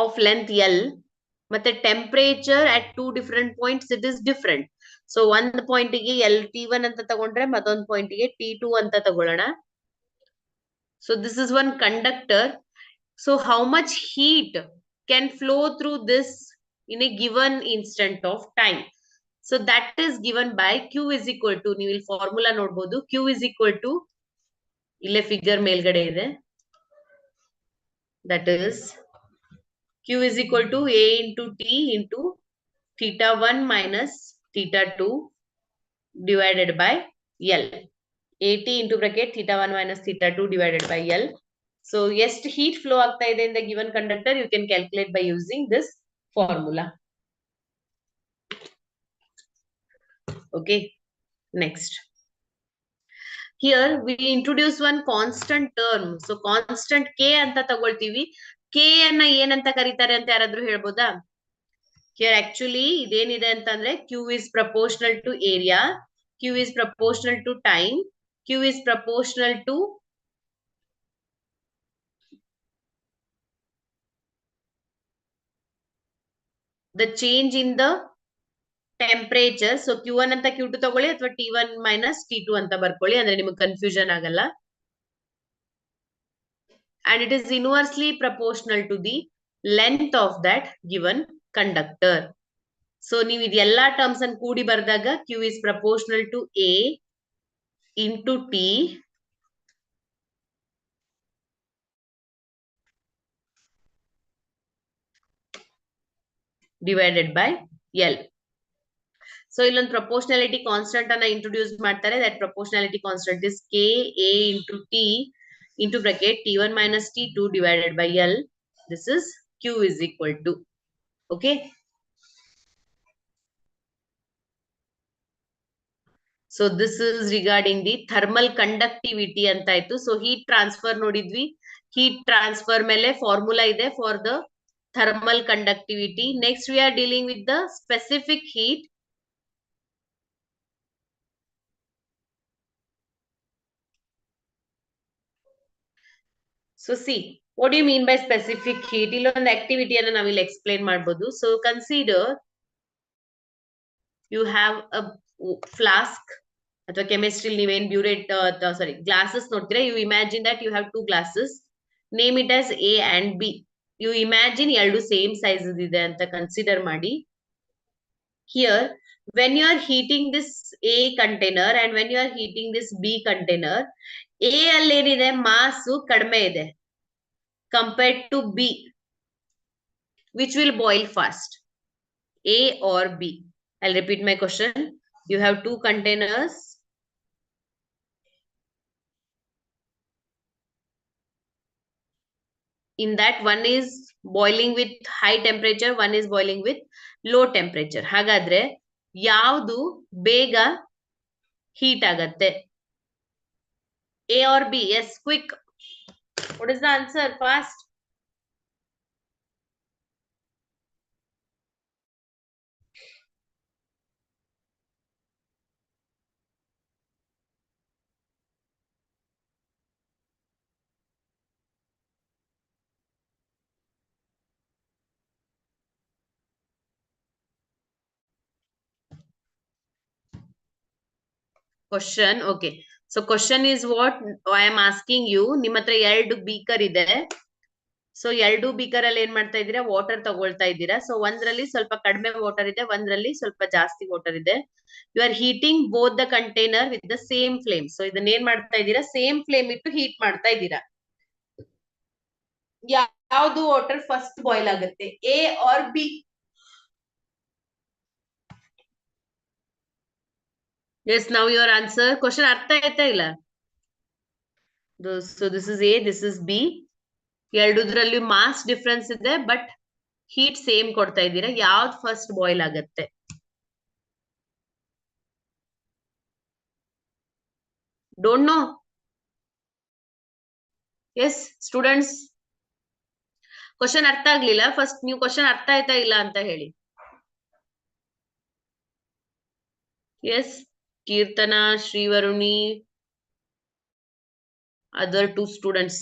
of length L, but the temperature at two different points it is different. So one point ಗೆ T1 ಅಂತ ತಗೊಂಡ್ರೆ ಮತ್ತೊಂದು point ಗೆ T2 ಅಂತ ತಗೊಳ್ಳೋಣ. So this is one conductor. So how much heat can flow through this in a given instant of time? So that is given by Q is equal to, ನೀವು ಇಲ್ಲಿ formula ನೋಡಬಹುದು, Q is equal to, ಇಲ್ಲೇ figure ಮೇಲ್ಗಡೆ ಇದೆ, that is Q is equal to A into T into theta 1 minus theta 2 divided by L. AT into bracket theta 1 minus theta 2 divided by L. So ಎಷ್ಟು heat flow ಆಗ್ತಾ ಇದೆ in the given conductor you can calculate by using this formula. Okay, next. Here we introduce one constant term. So constant K ಅಂತ ತಗೊಳ್ತೀವಿ. K ಅನ್ನ ಏನಂತ ಕರೀತಾರೆ ಅಂತ ಯಾರಾದ್ರೂ ಹೇಳ್ಬೋದಾ? Here actually ಇದೇನಿದೆ ಅಂತಂದ್ರೆ Q is proportional to area, Q is proportional to time, Q is proportional to the change in the temperature. So Q1 ಅಂತ Q2 ತಗೊಳ್ಳಿ ಅಥವಾ T1 minus T2 ಅಂತ ಬರ್ಕೊಳ್ಳಿ, ಅಂದ್ರೆ ನಿಮಗೆ ಕನ್ಫ್ಯೂಷನ್ ಆಗಲ್ಲ. And it is inversely proportional to the length of that given conductor. So ನೀವು ಇದೆಲ್ಲಾ ಟರ್ಮ್ಸ್ ಅನ್ನು ಕೂಡಿ ಬರೆದಾಗ Q is proportional to A into T divided by L. So ಇಲ್ಲೊಂದು proportionality constant ಅನ್ನ introduce ಮಾಡ್ತಾರೆ. That proportionality constant is K A into T into bracket T1 minus T2 divided by L. This is Q is equal to. Okay. So this is regarding the thermal conductivity ಅಂತ ಆಯ್ತು. So heat transfer ನೋಡಿದ್ವಿ. Heat transfer ಮೇಲೆ formula ಇದೆ for the thermal conductivity. Next we are dealing with the specific heat. So see, what do you mean by specific heat? Illondu activity anna navu ಇಲ್ಲಿ explain ಮಾಡಬಹುದು. So consider you have a flask ಅಥವಾ chemistry ನೀವೇನ್ burette sorry glasses ನೋಡ್ತೀರಾ, you imagine that you have two glasses, name it as A and B. You imagine ಎರಡು same size ಇದೆ ಅಂತ consider ಮಾಡಿ. Here, when you are heating this A container and when you are heating this B container, A ಅಲ್ಲಿ ಏನಿದೆ mass ಕಡಿಮೆ ಇದೆ compared to B. Which will boil fast, A or B? I'll repeat my question. You have two containers. In that, one is boiling with high temperature, one is boiling with low temperature. ಹಾಗಾದ್ರೆ ಯಾವುದು ಬೇಗ heat ಆಗತ್ತೆ? A or B? Yes, quick. What is the answer? Fast. Question. Okay. So question is what I am asking you. ನಿಮ್ಮ ಹತ್ರ ಎರಡು beaker ಇದೆ. So ಎರಡು beaker ಅಲ್ಲಿ ಏನ್ ಮಾಡ್ತಾ ಇದ್ದೀರಾ? ವಾಟರ್ ತಗೊಳ್ತಾ ಇದ್ದೀರಾ. ಸೊ ಒಂದ್ರಲ್ಲಿ ಸ್ವಲ್ಪ ಕಡಿಮೆ ವಾಟರ್ ಇದೆ, ಒಂದ್ರಲ್ಲಿ ಸ್ವಲ್ಪ ಜಾಸ್ತಿ ವಾಟರ್ ಇದೆ. You are heating both the container with the same flame. So ಇದನ್ನ ಏನ್ ಮಾಡ್ತಾ ಇದ್ದೀರಾ? ಸೇಮ್ ಫ್ಲೇಮ್ ಇಟ್ಟು ಹೀಟ್ ಮಾಡ್ತಾ ಇದ್ದೀರಾ. ಯಾವ್ದು ವಾಟರ್ ಫಸ್ಟ್ ಬಾಯ್ಲ್ ಆಗುತ್ತೆ? A or B? Yes, now your answer. Question ಅರ್ಥ ಆಯ್ತಾ ಇಲ್ಲ? So this is A, this is B. ಎರಡುದ್ರಲ್ಲಿ ಮಾಸ್ ಡಿಫ್ರೆನ್ಸ್ ಇದೆ, ಬಟ್ ಹೀಟ್ ಸೇಮ್ ಕೊಡ್ತಾ ಇದ್ದೀರಾ. ಯಾವ್ದು ಫಸ್ಟ್ ಬಾಯ್ಲ್ ಆಗತ್ತೆ? Don't know? Yes students, question ಅರ್ಥ ಆಗ್ಲಿಲ್ಲ. ಫಸ್ಟ್ ನೀವು ಕ್ವಶನ್ ಅರ್ಥ ಆಯ್ತಾ ಇಲ್ಲ ಅಂತ ಹೇಳಿ. Yes, Keerthana, Shreevaruni, other two students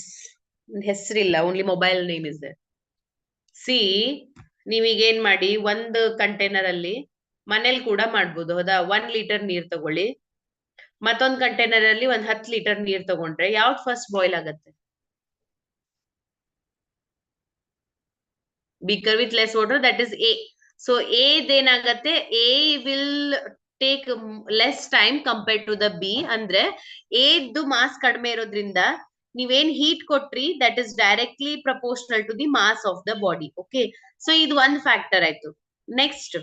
ಹೆಸರಿಲ್ಲ, only mobile name is there. See, ನೀವೀಗೇನ್ ಮಾಡಿ, ಒಂದು ಕಂಟೈನರ್ ಅಲ್ಲಿ ಮನೇಲಿ ಕೂಡ ಮಾಡ್ಬೋದು, ಹೌದಾ? 1 ಲೀಟರ್ ನೀರ್ ತಗೊಳ್ಳಿ, ಮತ್ತೊಂದ್ ಕಂಟೈನರ್ ಅಲ್ಲಿ 10 ಲೀಟರ್ ನೀರ್ ತಗೊಂಡ್ರೆ ಯಾವ್ದು ಫಸ್ಟ್ ಬಾಯ್ಲ್ ಆಗತ್ತೆ? Beaker with less water, that is A. So A ಏನಾಗತ್ತೆ? A will take less time compared to the B. ಅಂದ್ರೆ A ದು ಮಾಸ್ ಕಡಿಮೆ ಇರೋದ್ರಿಂದ ನೀವೇನ್ ಹೀಟ್ ಕೊಟ್ರಿ, that is directly proportional to the mass of the body. Okay, so ಇದು ಒಂದ್ factor ಆಯ್ತು. ನೆಕ್ಸ್ಟ್,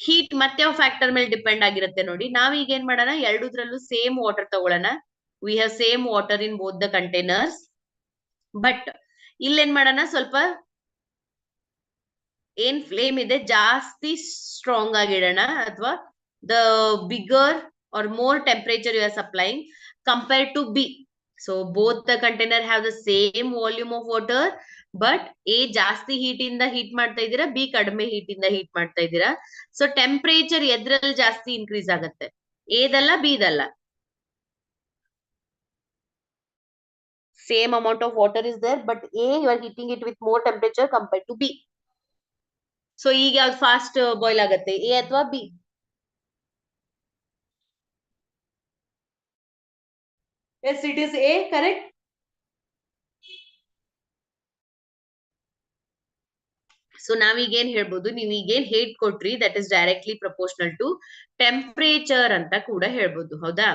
ಹೀಟ್ ಮತ್ತೆ ಯಾವ ಫ್ಯಾಕ್ಟರ್ ಮೇಲೆ ಡಿಪೆಂಡ್ ಆಗಿರುತ್ತೆ ನೋಡಿ. ನಾವೀಗ ಏನ್ ಮಾಡೋಣ? ಎರಡುದ್ರಲ್ಲೂ ಸೇಮ್ ವಾಟರ್ ತಗೊಳ್ಳೋಣ. We have same water in both the containers. But ಇಲ್ಲೇನ್ ಮಾಡೋಣ? ಸ್ವಲ್ಪ ಏನ್ ಫ್ಲೇಮ್ ಇದೆ ಜಾಸ್ತಿ ಸ್ಟ್ರಾಂಗ್ ಆಗಿಡೋಣ, ಅಥವಾ the bigger or more temperature you are supplying compared to B. So both the container have the same volume of water, but A ಜಾಸ್ತಿ heat ಇಂದ heat ಮಾಡ್ತಾ ಇದ್ದೀರಾ, B ಕಡಿಮೆ ಹೀಟ್ ಇಂದ ಹೀಟ್ ಮಾಡ್ತಾ ಇದ್ದೀರಾ. ಸೊ ಟೆಂಪರೇಚರ್ ಎದ್ರಲ್ಲಿ ಜಾಸ್ತಿ ಇನ್ಕ್ರೀಸ್ ಆಗುತ್ತೆ? A ದಲ್ಲ, B ದಲ್ಲ? Same amount of water is there, but A you are heating it with more temperature compared to B. So ಈಗ ಯಾವ್ದು ಫಾಸ್ಟ್ ಬಾಯ್ಲ್ ಆಗತ್ತೆ? A ಅಥವಾ B? Yes, it is A, correct? So ನಾವೀಗೇನ್ ಹೇಳ್ಬೋದು? ನೀವೀಗೇನ್ heat ಕೊಟ್ರಿ, that is directly proportional to temperature ಅಂತ ಕೂಡ ಹೇಳ್ಬೋದು, ಹೌದಾ?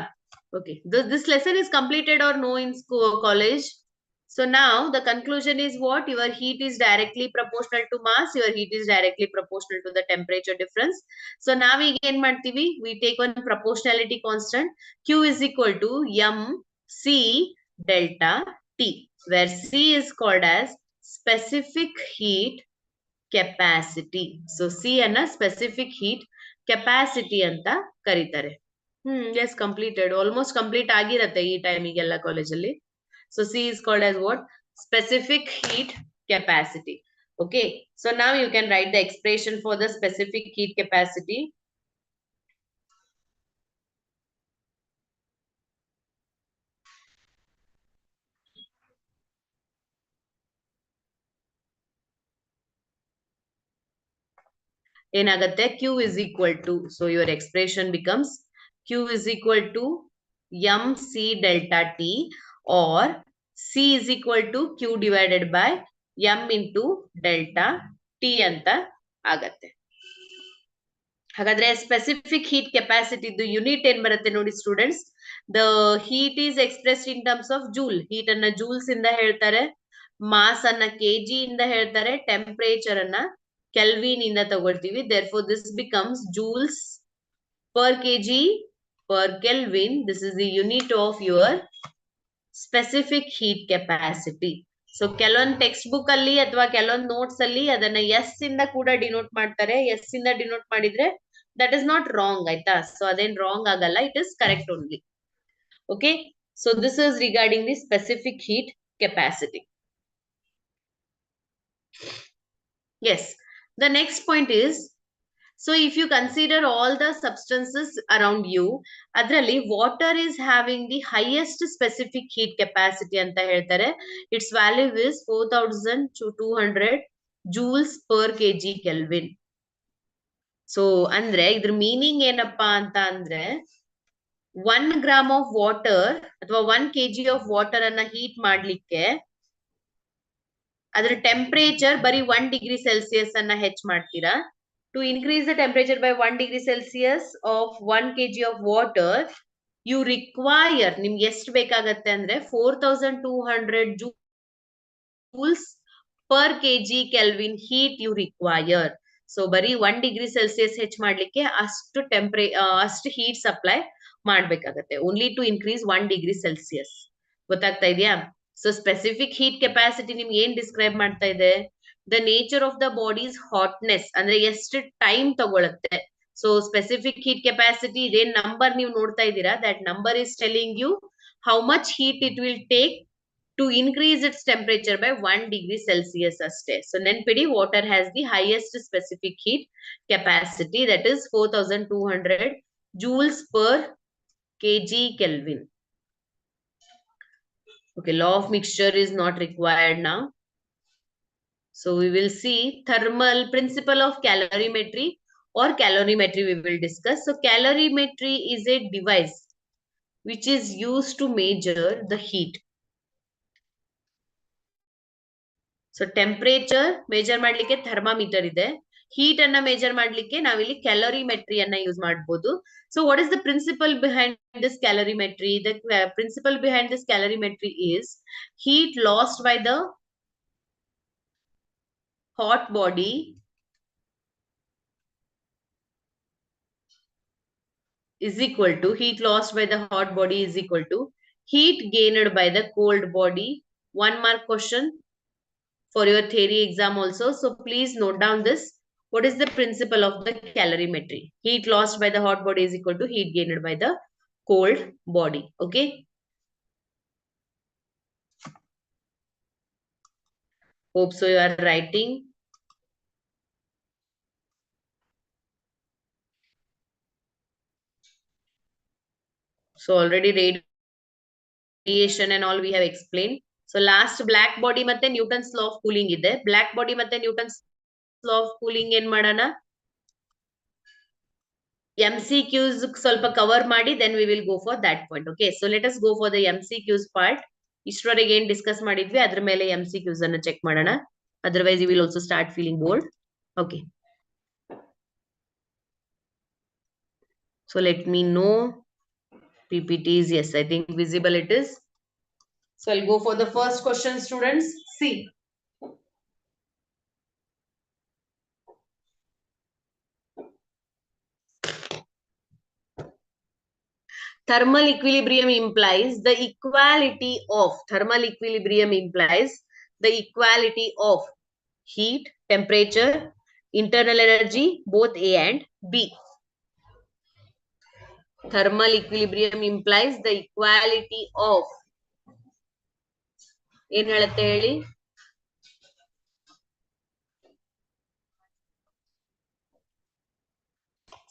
Okay, this lesson is completed or no in school, college? So now the conclusion is what? Your heat is directly proportional to mass, your heat is directly proportional to the temperature difference. So now we again ಮಾಡ್ತೀವಿ, we take one proportionality constant. Q is equal to m c delta T, where C is called as specific heat capacity. So C ಅನ್ನ specific heat capacity ಅಂತ ಕರೀತಾರೆ. Yes, completed. Almost complete ಆಗಿರತ್ತೆ ಈ ಟೈಮಿಗೆಲ್ಲ ಕಾಲೇಜಲ್ಲಿ. So C is called as what? Specific heat capacity. Okay, so now you can write the expression for the specific heat capacity. ಏನಾಗತ್ತೆ? Q is equal to, so your expression becomes Q is equal to mc delta T, or C is equal to Q divided by m into delta T ಅಂತ ಆಗತ್ತೆ. ಹಾಗಾದ್ರೆ specific heat capacity unit ಏನ್ ಬರುತ್ತೆ ನೋಡಿ students. The heat is expressed in terms of joule. Heat ಅನ್ನ Jules ಇಂದ ಹೇಳ್ತಾರೆ, mass ಅನ್ನ ಕೆಜಿ ಇಂದ ಹೇಳ್ತಾರೆ, ಟೆಂಪರೇಚರ್ ಅನ್ನ ಕೆಲ್ವಿನ್ ಇಂದ ತಗೊಳ್ತೀವಿ. Therefore this becomes Jules per kg per Kelvin. This is the unit of your specific heat capacity. So ಕೆಲವೊಂದು ಟೆಕ್ಸ್ಟ್ ಬುಕ್ ಅಲ್ಲಿ ಅಥವಾ ಕೆಲವೊಂದು ನೋಟ್ಸ್ ಅಲ್ಲಿ ಅದನ್ನ ಎಸ್ ಇಂದ ಕೂಡ ಡಿನೋಟ್ ಮಾಡ್ತಾರೆ. ಎಸ್ ಇಂದ ಡಿನೋಟ್ ಮಾಡಿದ್ರೆ ದಟ್ ಇಸ್ ನಾಟ್ ರಾಂಗ್ ಆಯ್ತಾ. ಸೊ ಅದೇನ್ ರಾಂಗ್ ಆಗಲ್ಲ, it is correct only. Okay, so this is regarding the specific heat capacity. Yes, the next point is, so if you consider all the substances around you, adralli water is having the highest specific heat capacity anta heltare. Its value is 4200 joules per kg Kelvin. So andre idr meaning enappa anta andre 1 gram of water athwa 1 kg of water anna heat ಮಾಡ್ಲಿಕ್ಕೆ ಅದರ temperature ಬರೀ 1 degree Celsius ಅನ್ನ ಹೆಚ್ಚು ಮಾಡ್ತೀರಾ. To increase the temperature by 1 degree Celsius of 1 kg of water, you require, ನಿಮ್ಗೆ ಎಷ್ಟು ಬೇಕಾಗತ್ತೆ ಅಂದ್ರೆ 4200 joules per kg Kelvin heat you require. So ಬರೀ 1 ಡಿಗ್ರಿ ಸೆಲ್ಸಿಯಸ್ ಹೆಚ್ಚು ಮಾಡ್ಲಿಕ್ಕೆ ಅಷ್ಟು ಹೀಟ್ ಸಪ್ಲೈ ಮಾಡ್ಬೇಕಾಗತ್ತೆ. Only to increase 1 degree Celsius. ಗೊತ್ತಾಗ್ತಾ ಇದೆಯಾ? ಸೊ ಸ್ಪೆಸಿಫಿಕ್ ಹೀಟ್ ಕೆಪಾಸಿಟಿ ನಿಮ್ಗೆ ಏನ್ ಡಿಸ್ಕ್ರೈಬ್ ಮಾಡ್ತಾ ಇದೆ? The nature of the body's hotness, ಅಂದ್ರೆ ಎಷ್ಟು ಟೈಮ್ ತಗೊಳುತ್ತೆ. ಸೊ ಸ್ಪೆಸಿಫಿಕ್ ಹೀಟ್ ಕೆಪಾಸಿಟಿ ಇದೇನ್ ನಂಬರ್ ನೀವು ನೋಡ್ತಾ ಇದ್ದೀರಾ, that number is telling you how much heat it will take to increase its temperature by 1 degree Celsius ಅಷ್ಟೇ. ಸೊ ನೆನ್ಪಿಡಿ, water has the highest specific heat capacity, that is 4200 joules per kg Kelvin. Okay, law of mixture is not required now. So we will see thermal principle of calorimetry or calorimetry we will discuss. So calorimetry is a device which is used to measure the heat. So temperature measure ಮಾಡ್ಲಿಕ್ಕೆ thermometer ಇದೆ. Heat ಅನ್ನ measure ಮಾಡ್ಲಿಕ್ಕೆ ನಾವಿಲ್ಲಿ calorimetry ಅನ್ನ use ಮಾಡಬಹುದು. So what is the principle behind this calorimetry? The principle behind this calorimetry is heat lost by the hot body is equal to heat lost by the hot body is equal to heat gained by the cold body. 1 mark question for your theory exam also. So please note down this. What is the principle of the calorimetry? Heat lost by the hot body is equal to heat gained by the cold body. Okay. Hope so you are writing. So already radiation and all we have explained. So last black body ಮತ್ತೆ Newton's law of cooling ಇದೆ. Black body ಮತ್ತೆ Newton's law of cooling ಏನ್ ಮಾಡೋಣ? MCQs ಸ್ವಲ್ಪ cover ಮಾಡಿ then we will go for that point. Okay, so let us go for the MCQs part. ಇಷ್ಟರವರೆಗೆ ಏನ್ discuss ಮಾಡಿದ್ವಿ ಅದ್ರ ಮೇಲೆ MCQs ಅನ್ನು ಚೆಕ್ ಮಾಡೋಣ. Otherwise you will also start feeling bored. Okay. So let me know PPTs. Yes, I think visible it is. So I'll go for the first question, students. See. Thermal equilibrium implies the equality of heat, temperature, internal energy, both A and B. Thermal equilibrium implies the equality of ಏನ್ ಹೇಳುತ್ತೆ ಹೇಳಿ?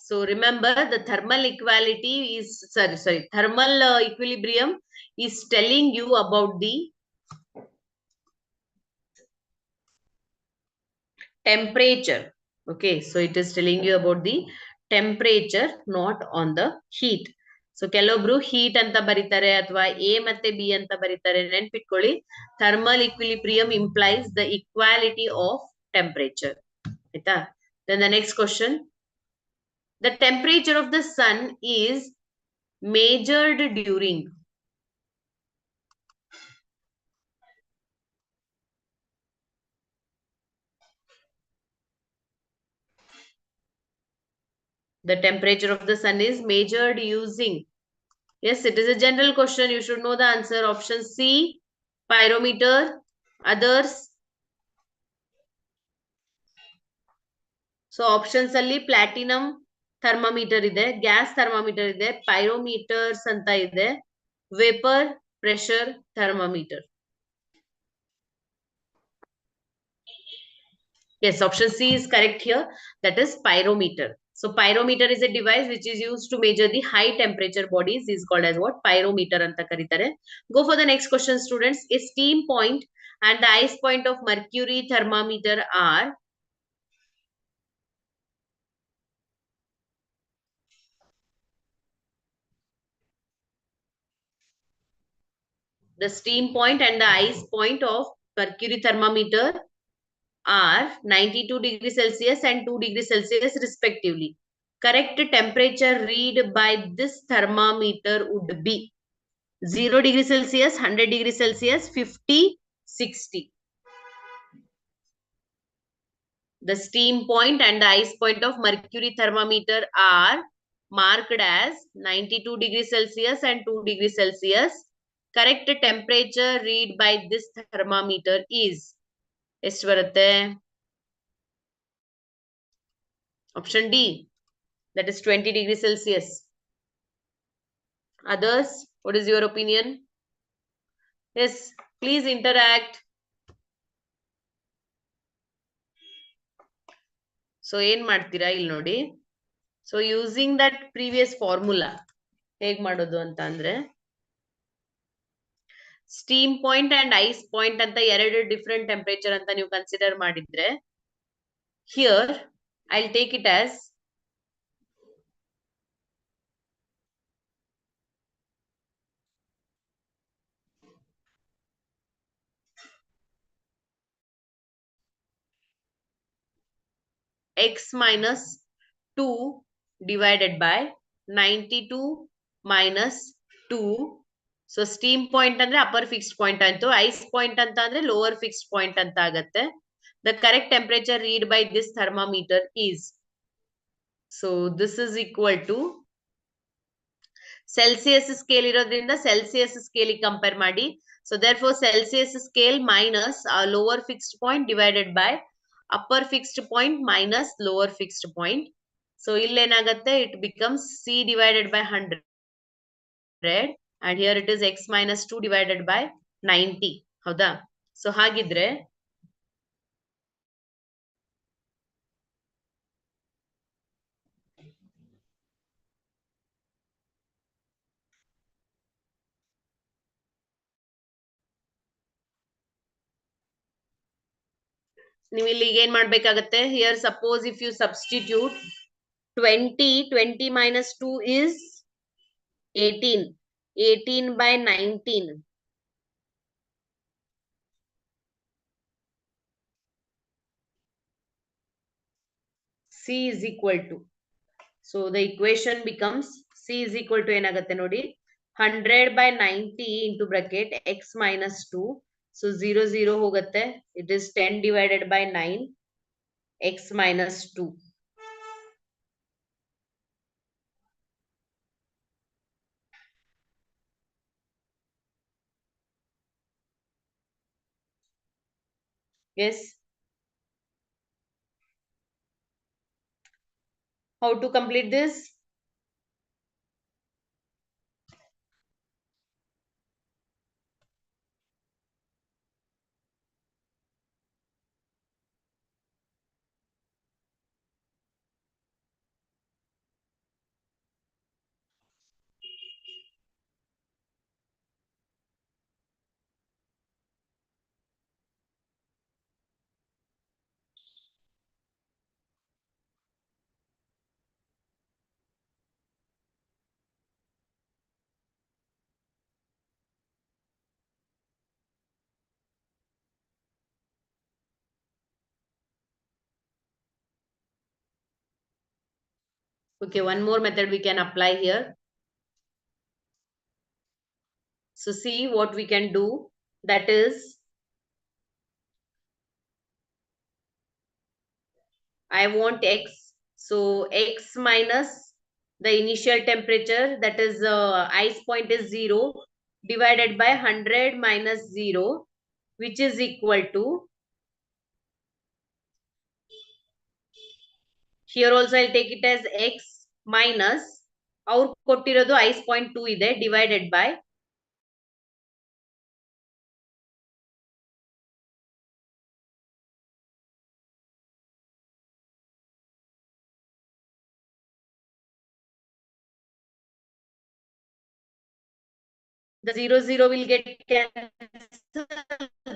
So remember, the thermal equality is thermal equilibrium is telling you about the temperature. Okay, so it is telling you about the temperature, not on the heat. So ಕೆಲವೊಬ್ರು heat ಅಂತ ಬರೀತಾರೆ ಅಥವಾ A ಮತ್ತೆ B ಅಂತ ಬರೀತಾರೆ. ನೆನ್ಪಿಟ್ಕೊಳ್ಳಿ, thermal equilibrium implies the equality of temperature. ಆಯ್ತಾ? Then the next question, the temperature of the sun is measured during. The temperature of the sun is measured using. Yes, it is a general question. You should know the answer. Option C, pyrometer. Others? So options ಅಲ್ಲಿ platinum thermometer ಇದೆ, gas thermometer ಇದೆ, pyrometers ಅಂತ ಇದೆ, vapour pressure thermometer. Yes, option C is correct here. That is pyrometer. So pyrometer is a device which is used to measure the high temperature bodies. Is called as what? Pyrometer anta karitare. Go for the next question, students. A steam point and the ice point of mercury thermometer are. The steam point and the ice point of mercury thermometer are 92 degrees Celsius and 2 degrees Celsius respectively. Correct temperature read by this thermometer would be 0 degrees Celsius, 100 degrees Celsius, 50, 60. The steam point and the ice point of mercury thermometer are marked as 92 degrees Celsius and 2 degrees Celsius. Correct temperature read by this thermometer is. ಎಷ್ಟು ಬರುತ್ತೆ? Option D, that is 20 degrees Celsius. Others, what is your opinion? Yes, please interact. So ಏನ್ ಮಾಡ್ತೀರಾ ಇಲ್ಲಿ ನೋಡಿ. So using that previous formula, ಹೇಗ್ ಮಾಡೋದು ಅಂತ ಅಂದ್ರೆ, steam point and ice point ಅಂತ ಎರಡು ಡಿಫರೆಂಟ್ ಟೆಂಪರೇಚರ್ ಅಂತ ನೀವು ಕನ್ಸಿಡರ್ ಮಾಡಿದ್ರೆ, here I will take it as x minus 2 divided by 92 minus 2. So steam point ಅಂದ್ರೆ ಅಪರ್ ಫಿಕ್ಸ್ಡ್ ಪಾಯಿಂಟ್ ಆಯ್ತು, ಐಸ್ ಪಾಯಿಂಟ್ ಅಂತ ಅಂದ್ರೆ ಲೋವರ್ ಫಿಕ್ಸ್ಡ್ ಪಾಯಿಂಟ್ ಅಂತ ಆಗತ್ತೆ. The correct temperature read by this thermometer is. So this is equal to Celsius scale ಇರೋದ್ರಿಂದ Celsius scale compare ಮಾಡಿ. So there four Celsius scale minus lower fixed point divided by upper fixed point minus lower fixed point. So ಇಲ್ಲೇನಾಗತ್ತೆ, it becomes C divided by 100 and here it is x minus 2 divided by 90. ಹೌದಾ? So ಹಾಗಿದ್ರೆ ನೀವು ಇಲ್ಲಿ ಏನ್ ಮಾಡ್ಬೇಕಾಗತ್ತೆ, here suppose if you substitute 20 minus 2 is 18, 18 by 19. C is equal to, so the equation becomes C is equal to ಏನಾಗತ್ತೆ ನೋಡಿ, 100 by 90 into bracket x minus 2. So 0 0 ಹೋಗತ್ತೆ, it is 10 divided by 9 x minus 2. Yes. How to complete this? Okay, one more method we can apply here. So see what we can do. That is, I want X. So X minus the initial temperature, that is ice point is 0, divided by 100 minus 0, which is equal to, here also I'll take it as X minus, ಅವ್ರು ಕೊಟ್ಟಿರೋದು ice point 2 ಇದೆ, divided by the 0 0 will get cancelled.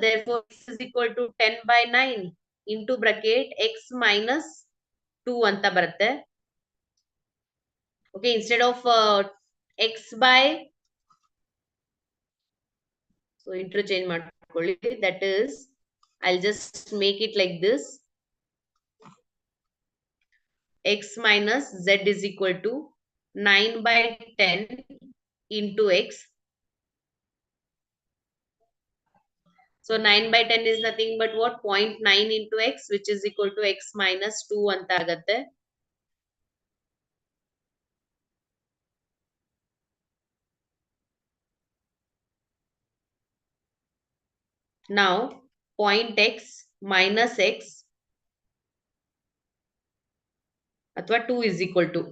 Therefore, x is equal to 10 by 9 into bracket x minus 2 anta barutte. Okay, instead of x by, so interchange ಮಾಡ್ಕೊಳ್ಳಿ, that is, I'll just make it like this. X minus z is equal to 9 by 10 into x. So 9 by 10 is nothing but what? 0.9 into x, which is equal to x minus 2 anta ಆಗುತ್ತೆ. Now, point x minus x ಅಥವಾ 2 is equal to,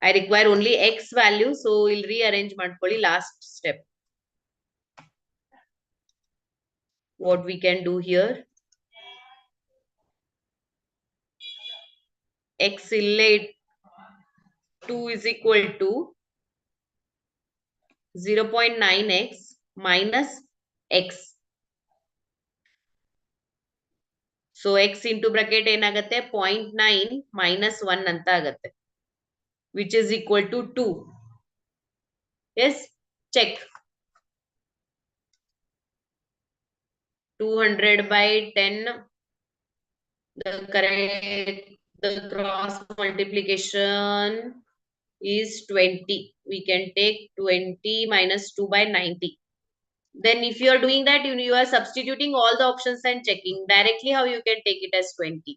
I require only x value, so we'll rearrange ಮಾಡ್ಕೊಳ್ಳಿ last step. What we can do here, x illé 2 is equal to 0.9x minus x. So x into bracket ಏನಾಗುತ್ತೆ 0.9 minus 1 ಅಂತ ಆಗುತ್ತೆ, which is equal to 2. Yes, check. 200 by 10, the correct, the cross multiplication is 20. We can take 20 minus 2 by 90. Then if you are doing that, you are substituting all the options and checking. Directly how you can take it as 20.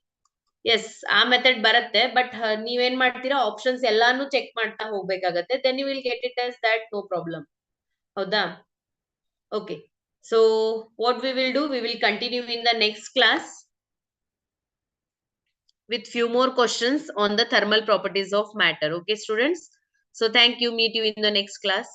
Yes, ಆ method ಬರುತ್ತೆ, but ನೀವೇನ್ ಮಾಡ್ತೀರಾ, options ಎಲ್ಲಾನು check ಮಾಡ್ತಾ ಹೋಗ್ಬೇಕಾಗತ್ತೆ. Then you will get it as that, no problem. ಹೌದಾ? Okay. So what we will do, we will continue in the next class with few more questions on the thermal properties of matter. Okay, students? So thank you. Meet you in the next class.